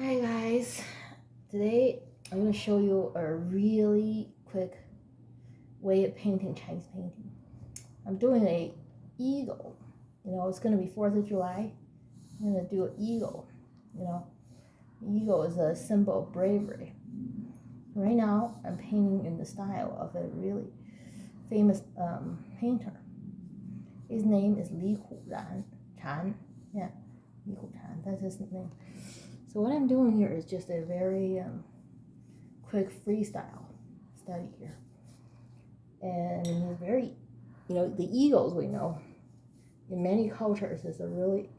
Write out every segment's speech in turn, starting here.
Hi guys, today I'm going to show you a really quick way of painting Chinese painting. I'm doing a eagle. It's going to be 4th of July. I'm going to do an eagle. Eagle is a symbol of bravery. Right now I'm painting in the style of a really famous painter. His name is Li Chan. Yeah, Li Chan, that's his name. So what I'm doing here is just a very quick freestyle study here. And it's very, the eagles we know in many cultures is a really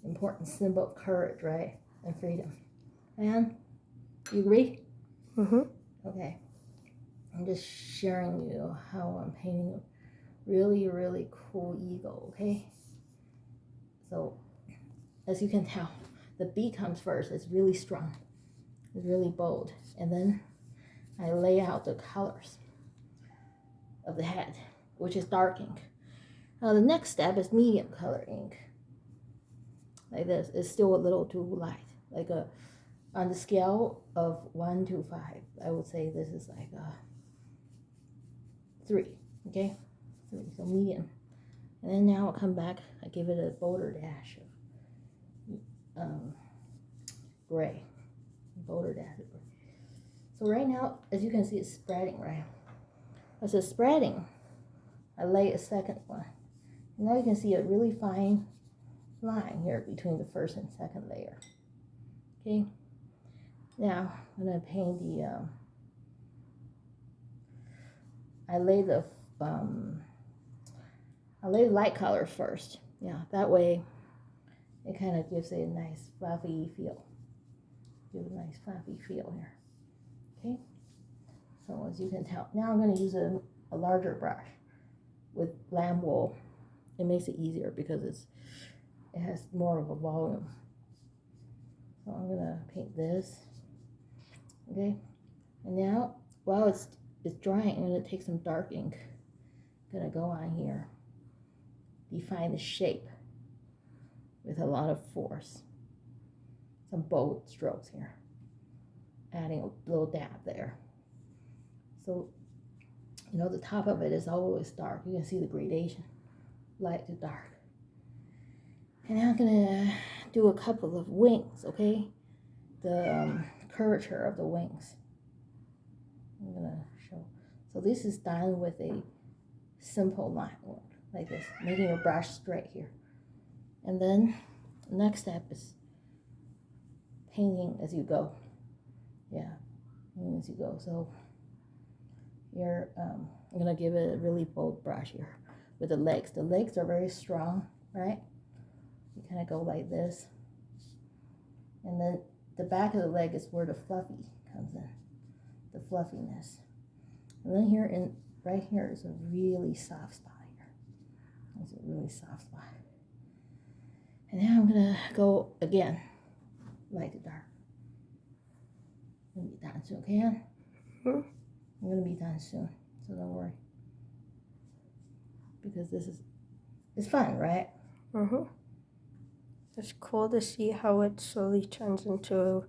important symbol of courage, right? And freedom. And you agree? Mm-hmm. Okay. I'm just sharing you how I'm painting a really, really cool eagle, okay? So as you can tell, the beak comes first. It's really strong. It's really bold. And then I lay out the colors of the head, which is dark ink. Now the next step is medium color ink. Like this. It's still a little too light. On the scale of 1 to 5, I would say this is like a 3. Okay? 3. So medium. And then now I'll come back. I give it a bolder dash of gray. Bolder dash of gray. So right now, as you can see, it's spreading, right? As it's spreading, I lay a second one. Now you can see a really fine line here between the first and second layer. Okay. Now I'm gonna paint the. I lay the light color first. Yeah, that way it kind of gives a nice fluffy feel. Give a nice fluffy feel here. Okay. So as you can tell, now I'm gonna use a larger brush with lamb wool. It makes it easier because it has more of a volume. So I'm gonna paint this. Okay, and now while it's drying, I'm gonna take some dark ink. I'm gonna go on here, define the shape with a lot of force. Some bold strokes here, adding a little dab there. So the top of it is always dark. You can see the gradation, light to dark. And now I'm gonna do a couple of wings. Okay, the curvature of the wings. I'm gonna show. So this is done with a simple line work like this, making your brush straight here. And then the next step is painting as you go. Yeah, painting as you go. So here, I'm gonna give it a really bold brush here with the legs. The legs are very strong, right? You kind of go like this. And then the back of the leg is where the fluffy comes in, the fluffiness. And then right here is a really soft spot here. It's a really soft spot. And now I'm gonna go again, light to dark. I'm gonna be done soon, okay? Mm-hmm. I'm gonna be done soon, so don't worry. Because it's fun, right? Mm-hmm. It's cool to see how it slowly turns into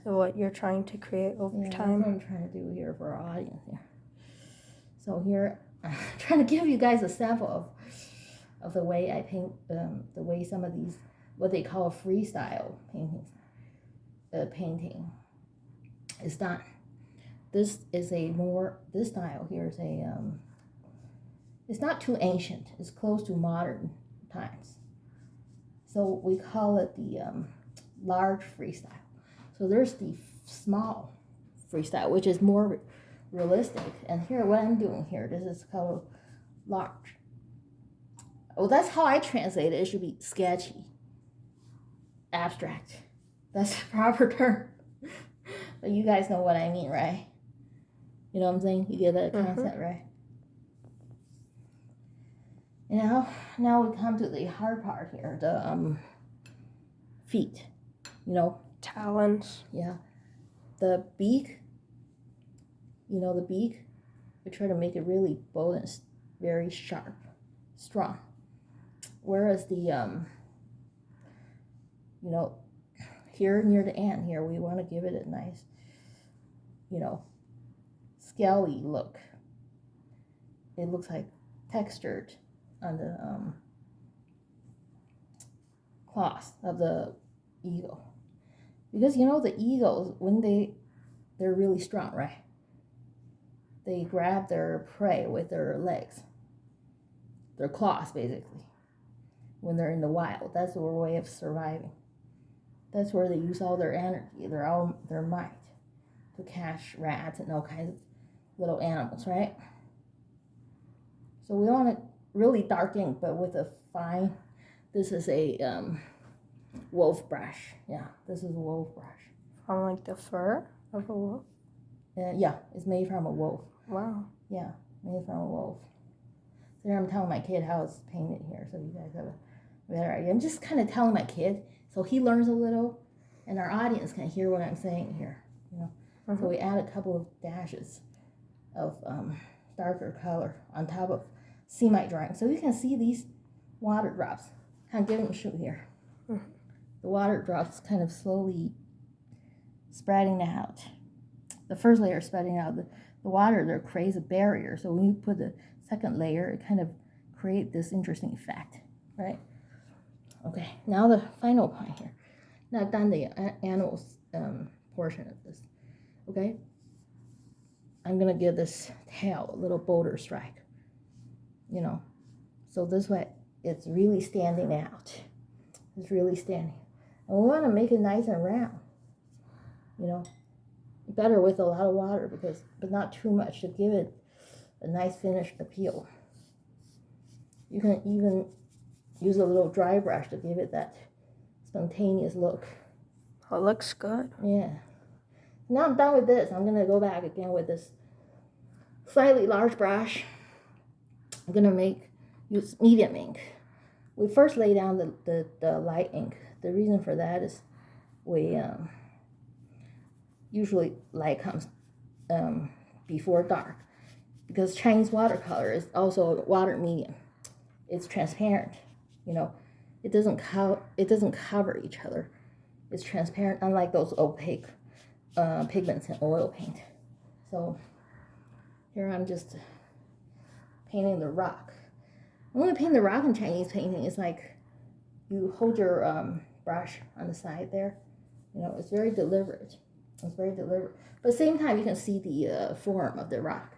what you're trying to create over time. That's what I'm trying to do here for our audience here. So here, I'm trying to give you guys a sample of the way I paint, the way some of these, what they call freestyle painting is done. This style here is it's not too ancient. It's close to modern times. So we call it the large freestyle. So there's the small freestyle, which is more realistic. And here, what I'm doing here, this is called large. Well, that's how I translate it. It should be sketchy, abstract. That's the proper term. But you guys know what I mean, right? You know what I'm saying? You get that concept, right? Now we come to the hard part here, the feet. Talons. Yeah. The beak. The beak. We try to make it really bold and very sharp, strong. Whereas the here near the end here, we want to give it a nice, you know, scaly look. It looks like textured on the claws of the eagle. Because you know the eagles, when they're really strong, right? They grab their prey with their legs, their claws basically. When they're in the wild, that's their way of surviving. That's where they use all their energy, their might, to catch rats and all kinds of little animals, right? So we want it really dark ink, but with a fine. This is a wolf brush. Yeah, this is a wolf brush. From like the fur of a wolf? Yeah, it's made from a wolf. Wow. Yeah, made from a wolf. So here I'm telling my kid how it's painted here, so you guys have a better idea. I'm just kind of telling my kid so he learns a little, and our audience can hear what I'm saying here. You know, so we add a couple of dashes of darker color on top of semi-drying, so you can see these water drops. Kind of give them a shoot here. The water drops kind of slowly spreading out. The first layer is spreading out. The water there creates a barrier, so when you put the second layer, it kind of creates this interesting effect, right? Okay, now the final point here. Now I've done the animals portion of this. Okay, I'm gonna give this tail a little bolder strike. You know, so this way it's really standing out. It's really standing. And we want to make it nice and round. You know, better with a lot of water but not too much to give it a nice finished appeal. You can even use a little dry brush to give it that spontaneous look. Oh, it looks good. Yeah. Now I'm done with this. I'm gonna go back again with this slightly large brush. I'm gonna use medium ink. We first lay down the light ink. The reason for that is we usually light comes before dark, because Chinese watercolor is also a water medium. It's transparent, you know. It doesn't cover each other. It's transparent, unlike those opaque pigments in oil paint. So here I'm just painting the rock. When we paint the rock in Chinese painting, it's like you hold your brush on the side there. You know, it's very deliberate. It's very deliberate. But at the same time, you can see the form of the rock.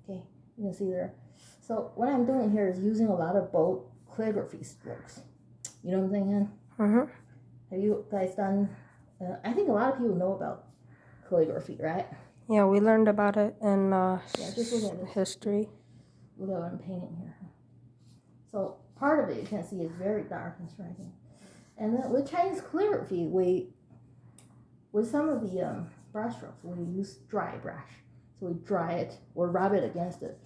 Okay, you can see there. So what I'm doing here is using a lot of bold calligraphy strokes. You know what I'm saying? Mm-hmm. Have you guys done? I think a lot of people know about calligraphy, right? Yeah, we learned about it in just look at this. history. Look at what I'm painting here. So part of it you can see is very dark and striking. And then with Chinese calligraphy, with some of the brush strokes, we use dry brush. So we dry it or rub it against it.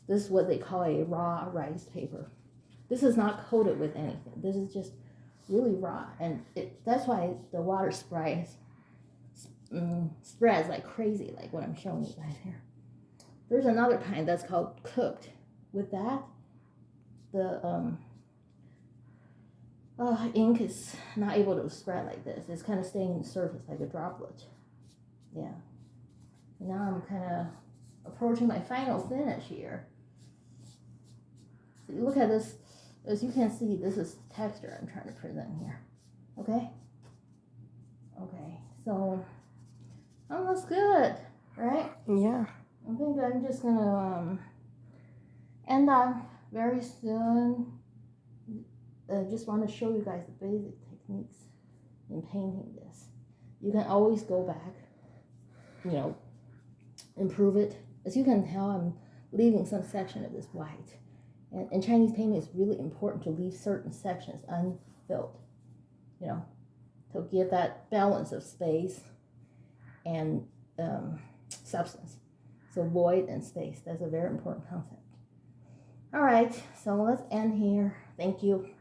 This is what they call a raw rice paper. This is not coated with anything. This is just really raw, and that's why the water spreads like crazy, like what I'm showing you guys here. There's another kind that's called cooked. With that, the ink is not able to spread like this. It's kind of staying on the surface like a droplet. Yeah. Now I'm kind of approaching my final finish here. So you look at this, as you can see, this is texture I'm trying to present here. Okay? Okay, so that looks good, right? Yeah. I think I'm just gonna end up very soon. I just want to show you guys the basic techniques in painting this. You can always go back, you know, improve it. As you can tell, I'm leaving some section of this white. And in Chinese painting, it's really important to leave certain sections unfilled, you know, to give that balance of space and substance. So void and space, that's a very important concept. All right, so let's end here. Thank you.